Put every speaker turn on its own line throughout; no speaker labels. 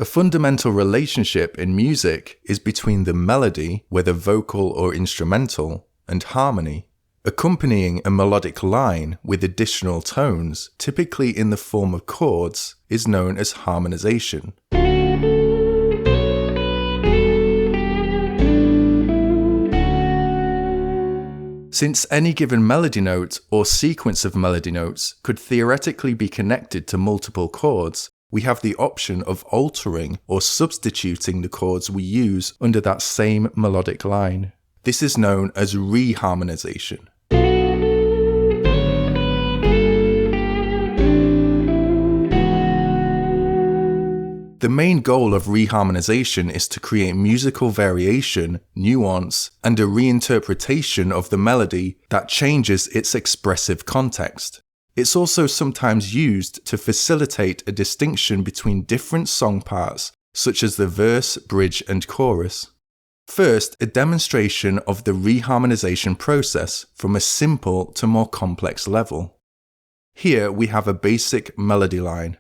A fundamental relationship in music is between the melody, whether vocal or instrumental, and harmony. Accompanying a melodic line with additional tones, typically in the form of chords, is known as harmonization. Since any given melody note or sequence of melody notes could theoretically be connected to multiple chords, we have the option of altering or substituting the chords we use under that same melodic line. This is known as re-harmonization. The main goal of reharmonization is to create musical variation, nuance, and a reinterpretation of the melody that changes its expressive context. It's also sometimes used to facilitate a distinction between different song parts, such as the verse, bridge, and chorus. First, a demonstration of the reharmonization process from a simple to more complex level. Here we have a basic melody line.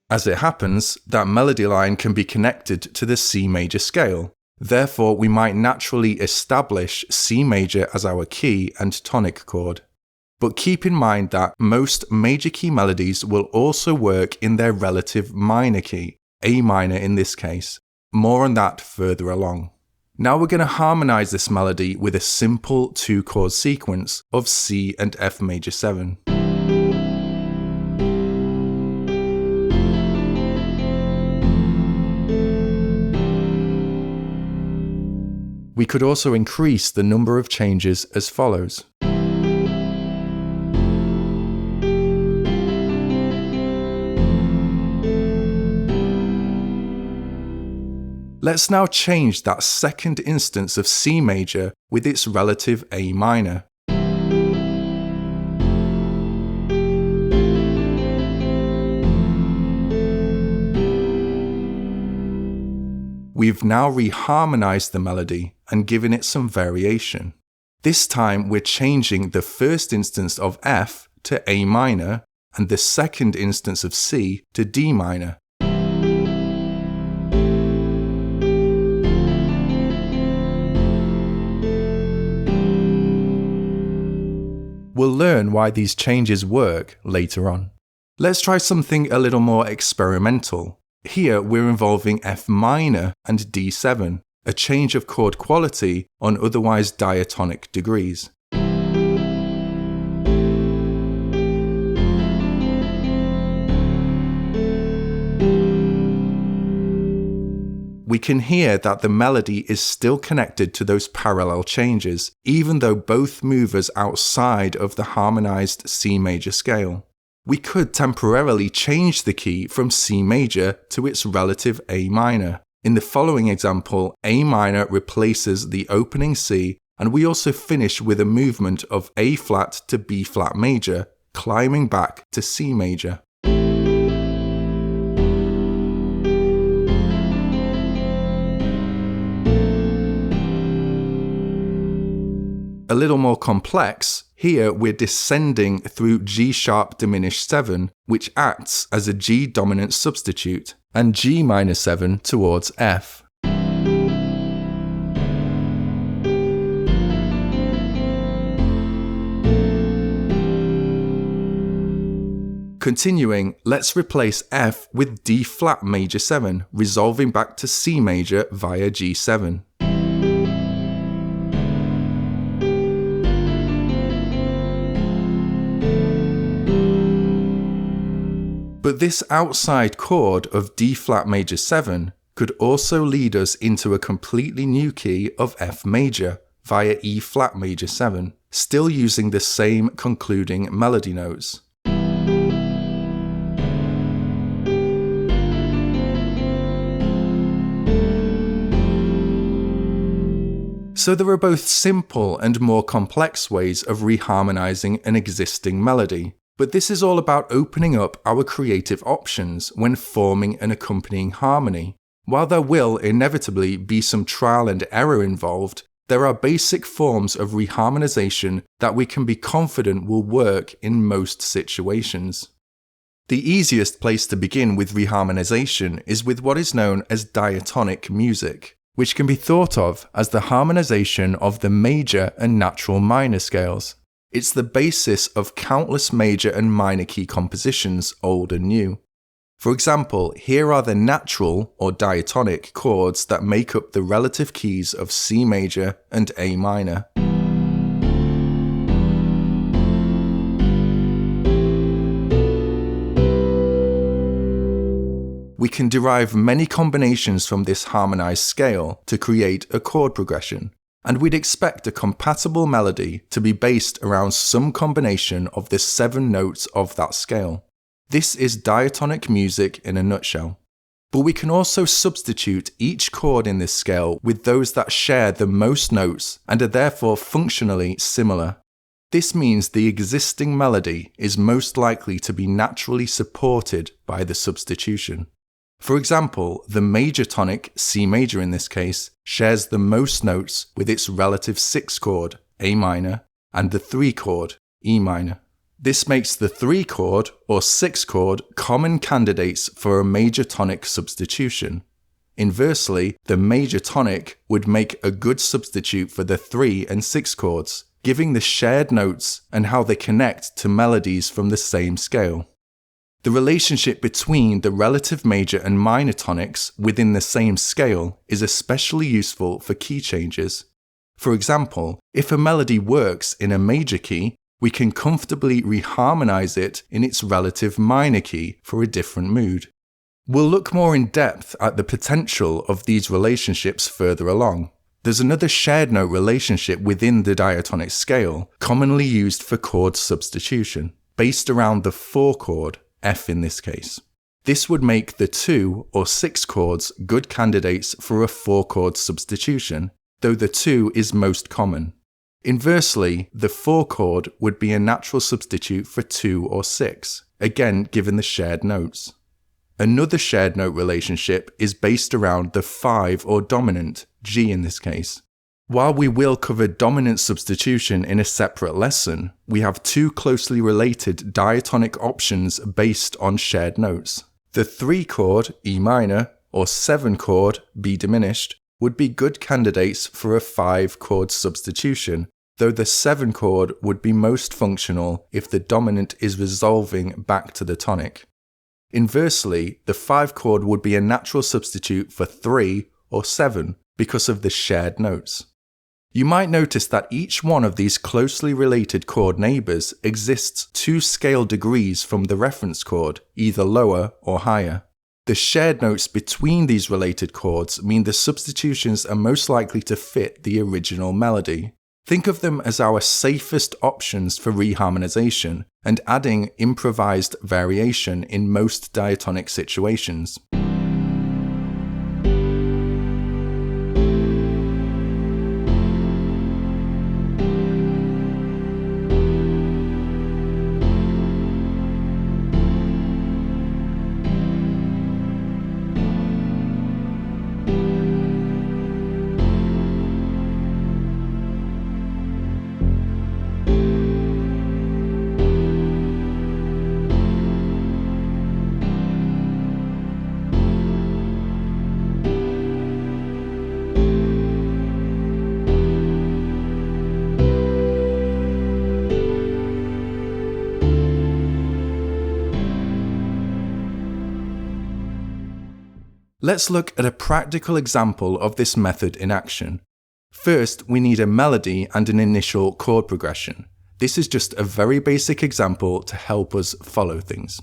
As it happens, that melody line can be connected to the C major scale. Therefore, we might naturally establish C major as our key and tonic chord. But keep in mind that most major key melodies will also work in their relative minor key, A minor in this case. More on that further along. Now we're going to harmonize this melody with a simple 2-chord sequence of C and F major 7. We could also increase the number of changes as follows. Let's now change that second instance of C major with its relative A minor. We've now reharmonized the melody and given it some variation. This time we're changing the first instance of F to A minor and the second instance of C to D minor. We'll learn why these changes work later on. Let's try something a little more experimental. Here we're involving F minor and D7, a change of chord quality on otherwise diatonic degrees. We can hear that the melody is still connected to those parallel changes, even though both move us outside of the harmonized C major scale. We could temporarily change the key from C major to its relative A minor. In the following example, A minor replaces the opening C, and we also finish with a movement of A flat to B flat major, climbing back to C major. A little more complex, here we're descending through G sharp diminished 7, which acts as a G dominant substitute, and G minor 7 towards F. Continuing, let's replace F with D flat major 7, resolving back to C major via G7. But this outside chord of D flat major 7 could also lead us into a completely new key of F major via E flat major 7, still using the same concluding melody notes. So there are both simple and more complex ways of reharmonizing an existing melody. But this is all about opening up our creative options when forming an accompanying harmony. While there will inevitably be some trial and error involved, There are basic forms of reharmonization that we can be confident will work in most situations. The easiest place to begin with reharmonization is with what is known as diatonic music, which can be thought of as the harmonization of the major and natural minor scales. It's the basis of countless major and minor key compositions, old and new. For example, here are the natural or diatonic chords that make up the relative keys of C major and A minor. We can derive many combinations from this harmonized scale to create a chord progression, and we'd expect a compatible melody to be based around some combination of the 7 notes of that scale. This is diatonic music in a nutshell. But we can also substitute each chord in this scale with those that share the most notes and are therefore functionally similar. This means the existing melody is most likely to be naturally supported by the substitution. For example, the major tonic, C major in this case, shares the most notes with its relative 6 chord, A minor, and the 3 chord, E minor. This makes the 3 chord or 6 chord common candidates for a major tonic substitution. Inversely, the major tonic would make a good substitute for the 3 and 6 chords, giving the shared notes and how they connect to melodies from the same scale. The relationship between the relative major and minor tonics within the same scale is especially useful for key changes. For example, if a melody works in a major key, we can comfortably reharmonize it in its relative minor key for a different mood. We'll look more in depth at the potential of these relationships further along. There's another shared note relationship within the diatonic scale, commonly used for chord substitution, based around the 4 chord, F in this case. This would make the 2 or 6 chords good candidates for a 4 chord substitution, though the 2 is most common. Inversely, the 4 chord would be a natural substitute for 2 or 6, again given the shared notes. Another shared note relationship is based around the 5 or dominant, G in this case. While we will cover dominant substitution in a separate lesson, we have 2 closely related diatonic options based on shared notes. The 3 chord, E minor, or 7 chord, B diminished, would be good candidates for a 5 chord substitution, though the 7 chord would be most functional if the dominant is resolving back to the tonic. Inversely, the 5 chord would be a natural substitute for 3 or 7 because of the shared notes. You might notice that each one of these closely related chord neighbours exists 2 scale degrees from the reference chord, either lower or higher. The shared notes between these related chords mean the substitutions are most likely to fit the original melody. Think of them as our safest options for reharmonization and adding improvised variation in most diatonic situations. Let's look at a practical example of this method in action. First, we need a melody and an initial chord progression. This is just a very basic example to help us follow things.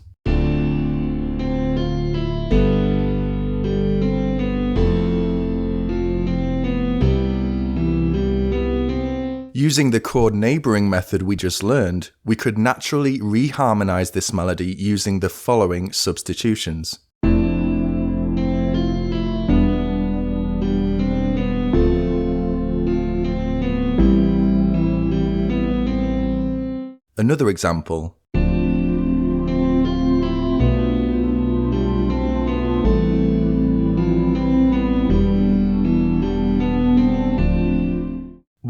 Using the chord neighbouring method we just learned, we could naturally reharmonize this melody using the following substitutions. Another example.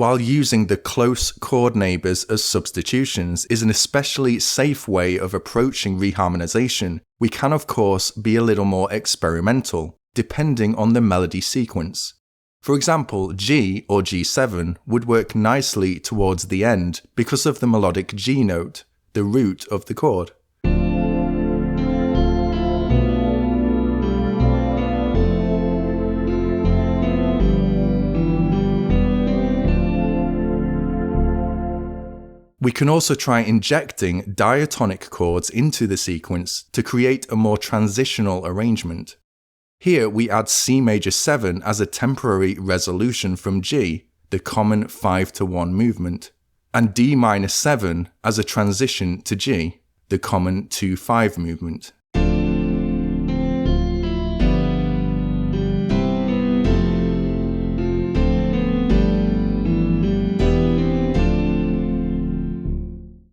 While using the close chord neighbours as substitutions is an especially safe way of approaching reharmonization, we can of course be a little more experimental, depending on the melody sequence. For example, G or G7 would work nicely towards the end because of the melodic G note, the root of the chord. We can also try injecting diatonic chords into the sequence to create a more transitional arrangement. Here we add C major 7 as a temporary resolution from G, the common 5-1 movement, and D minor 7 as a transition to G, the common 2-5 movement.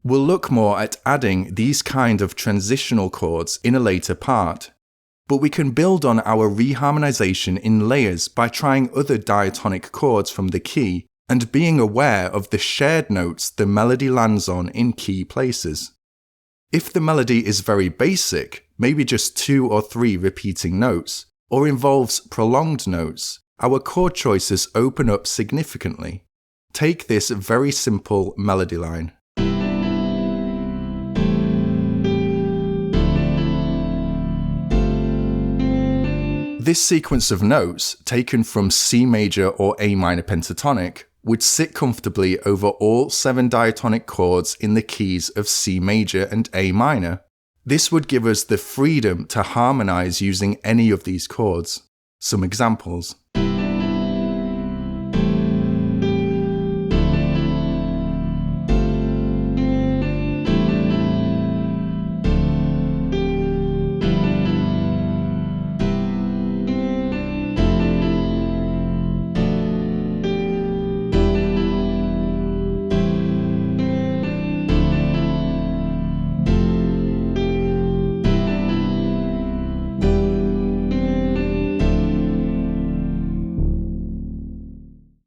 We'll look more at adding these kind of transitional chords in a later part, but we can build on our reharmonization in layers by trying other diatonic chords from the key and being aware of the shared notes the melody lands on in key places. If the melody is very basic, maybe just 2 or 3 repeating notes, or involves prolonged notes, our chord choices open up significantly. Take this very simple melody line. This sequence of notes, taken from C major or A minor pentatonic, would sit comfortably over all 7 diatonic chords in the keys of C major and A minor. This would give us the freedom to harmonize using any of these chords. Some examples.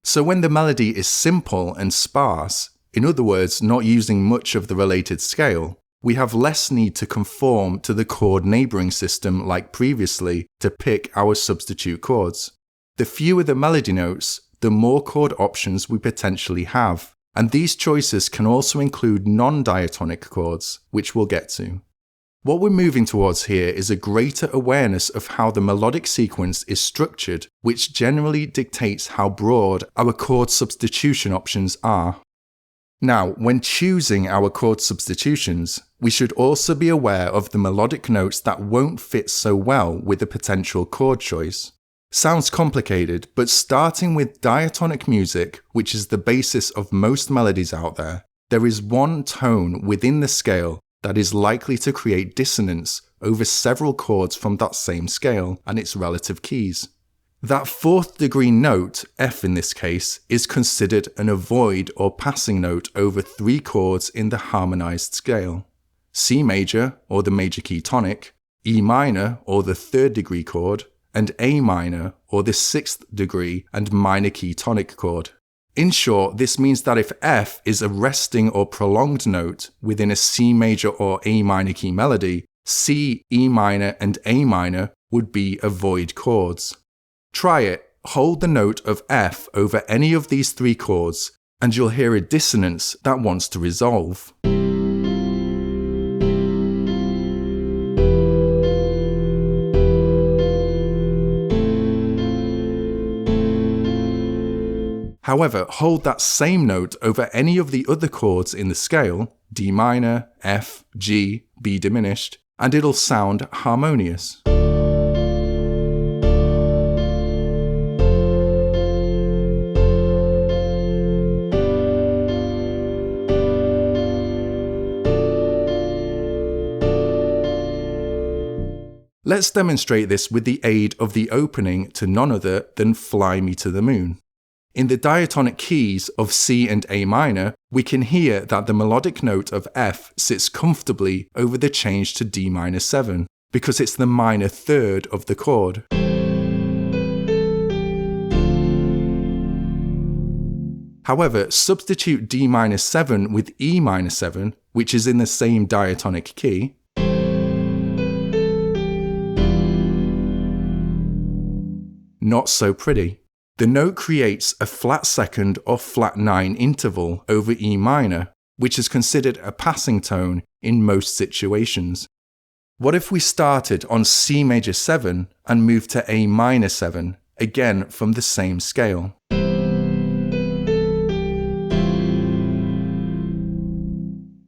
So when the melody is simple and sparse, in other words, not using much of the related scale, we have less need to conform to the chord neighbouring system like previously to pick our substitute chords. The fewer the melody notes, the more chord options we potentially have, and these choices can also include non-diatonic chords, which we'll get to. What we're moving towards here is a greater awareness of how the melodic sequence is structured, which generally dictates how broad our chord substitution options are. Now, when choosing our chord substitutions, we should also be aware of the melodic notes that won't fit so well with a potential chord choice. Sounds complicated, but starting with diatonic music, which is the basis of most melodies out there, there is one tone within the scale that is likely to create dissonance over several chords from that same scale and its relative keys. That 4th degree note, F in this case, is considered an avoid or passing note over 3 chords in the harmonized scale: C major or the major key tonic, E minor or the 3rd degree chord, and A minor or the 6th degree and minor key tonic chord. In short, this means that if F is a resting or prolonged note within a C major or A minor key melody, C, E minor, and A minor would be avoid chords. Try it, hold the note of F over any of these 3 chords, and you'll hear a dissonance that wants to resolve. However, hold that same note over any of the other chords in the scale, D minor, F, G, B diminished, and it'll sound harmonious. Let's demonstrate this with the aid of the opening to none other than Fly Me to the Moon. In the diatonic keys of C and A minor, we can hear that the melodic note of F sits comfortably over the change to D minor 7, because it's the minor 3rd of the chord. However, substitute D-7 with E-7, which is in the same diatonic key, not so pretty. The note creates a flat second or flat 9 interval over E minor, which is considered a passing tone in most situations. What if we started on C major 7 and moved to A minor 7, again from the same scale?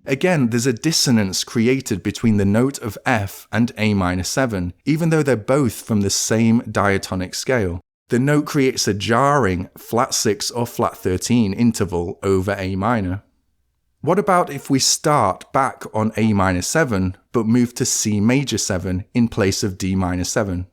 Again, there's a dissonance created between the note of F and A minor 7, even though they're both from the same diatonic scale. The note creates a jarring flat 6 or flat 13 interval over A minor. What about if we start back on A minor 7 but move to C major 7 in place of D minor 7?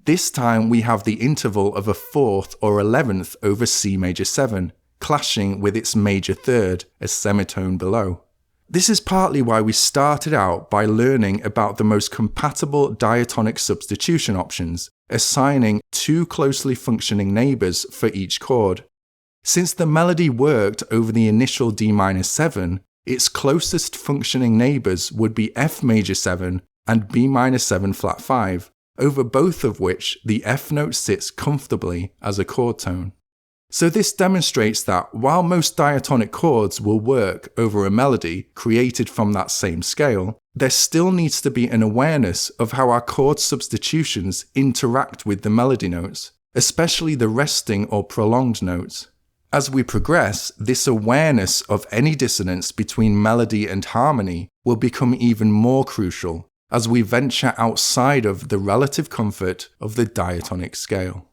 This time we have the interval of a 4th or 11th over C major 7, clashing with its major third, a semitone below. This is partly why we started out by learning about the most compatible diatonic substitution options, assigning 2 closely functioning neighbours for each chord. Since the melody worked over the initial D-7, its closest functioning neighbours would be F major 7 and B-7 flat 5, over both of which the F note sits comfortably as a chord tone. So this demonstrates that while most diatonic chords will work over a melody created from that same scale, there still needs to be an awareness of how our chord substitutions interact with the melody notes, especially the resting or prolonged notes. As we progress, this awareness of any dissonance between melody and harmony will become even more crucial as we venture outside of the relative comfort of the diatonic scale.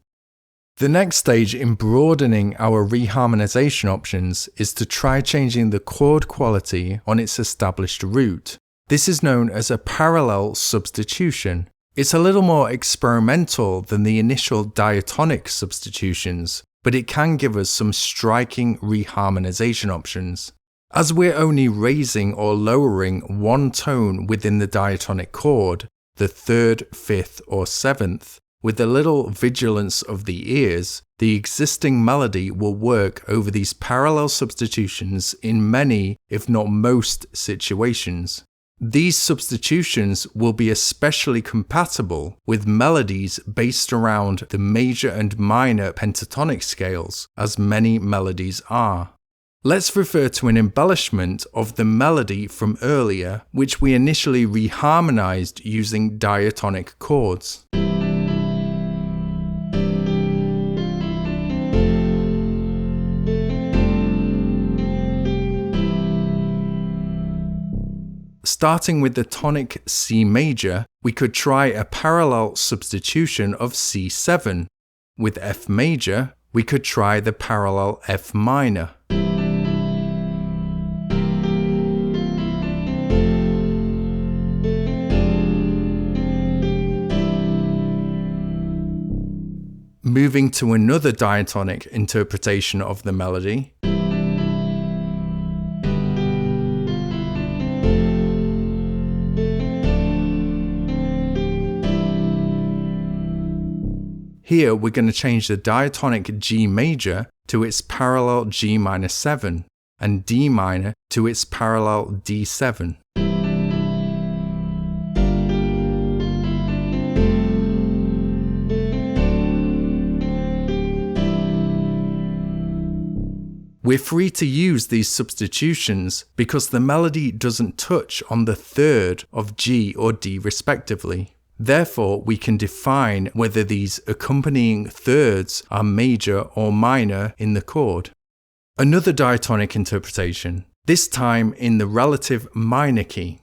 The next stage in broadening our reharmonization options is to try changing the chord quality on its established root. This is known as a parallel substitution. It's a little more experimental than the initial diatonic substitutions, but it can give us some striking reharmonization options. As we're only raising or lowering one tone within the diatonic chord, the 3rd, 5th, or 7th, with a little vigilance of the ears, the existing melody will work over these parallel substitutions in many, if not most, situations. These substitutions will be especially compatible with melodies based around the major and minor pentatonic scales, as many melodies are. Let's refer to an embellishment of the melody from earlier, which we initially reharmonized using diatonic chords. Starting with the tonic C major, we could try a parallel substitution of C7. With F major, we could try the parallel F minor. Moving to another diatonic interpretation of the melody, here we're going to change the diatonic G major to its parallel G-7 and D minor to its parallel D7. We're free to use these substitutions because the melody doesn't touch on the 3rd of G or D respectively. Therefore, we can define whether these accompanying thirds are major or minor in the chord. Another diatonic interpretation, this time in the relative minor key.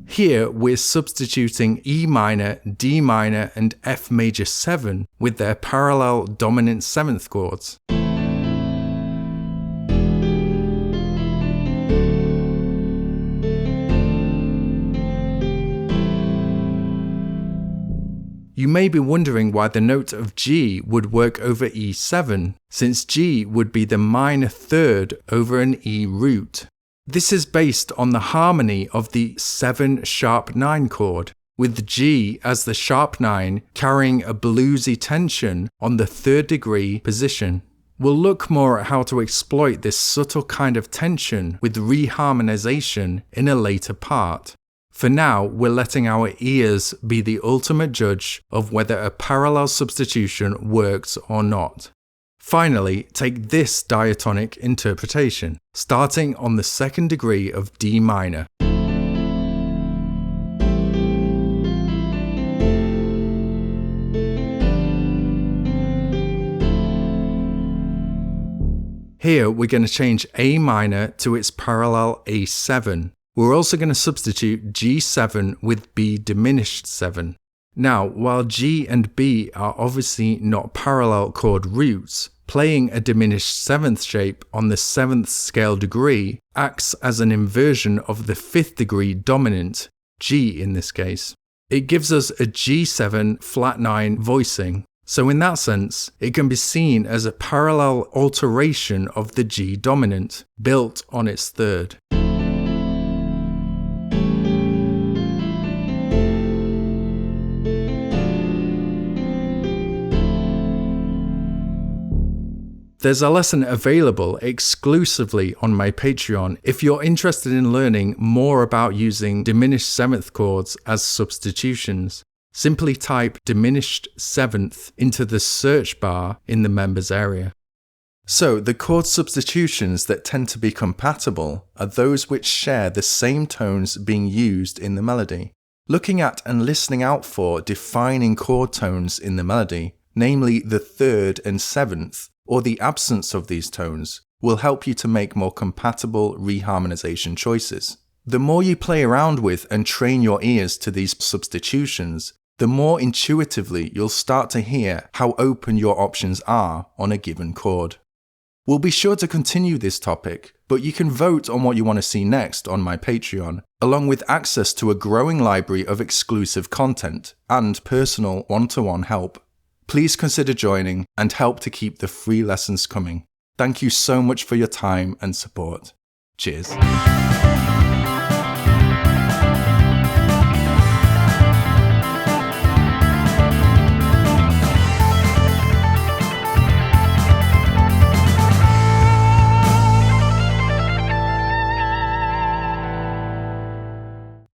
Here we're substituting E minor, D minor and F major 7 with their parallel dominant 7th chords. You may be wondering why the note of G would work over E7, since G would be the minor third over an E root. This is based on the harmony of the 7 sharp 9 chord, with G as the sharp 9 carrying a bluesy tension on the 3rd degree position. We'll look more at how to exploit this subtle kind of tension with reharmonization in a later part. For now, we're letting our ears be the ultimate judge of whether a parallel substitution works or not. Finally, take this diatonic interpretation, starting on the 2nd degree of D minor. Here we're going to change A minor to its parallel A7. We're also going to substitute G7 with B diminished 7. Now, while G and B are obviously not parallel chord roots, playing a diminished 7th shape on the 7th scale degree acts as an inversion of the 5th degree dominant, G in this case. It gives us a G7 flat 9 voicing. So in that sense, it can be seen as a parallel alteration of the G dominant, built on its 3rd. There's a lesson available exclusively on my Patreon if you're interested in learning more about using diminished 7th chords as substitutions. Simply type diminished 7th into the search bar in the members area. So, the chord substitutions that tend to be compatible are those which share the same tones being used in the melody. Looking at and listening out for defining chord tones in the melody, namely the 3rd and 7th, or the absence of these tones, will help you to make more compatible reharmonization choices. The more you play around with and train your ears to these substitutions, the more intuitively you'll start to hear how open your options are on a given chord. We'll be sure to continue this topic, but you can vote on what you want to see next on my Patreon, along with access to a growing library of exclusive content and personal one-to-one help. Please consider joining and help to keep the free lessons coming. Thank you so much for your time and support. Cheers.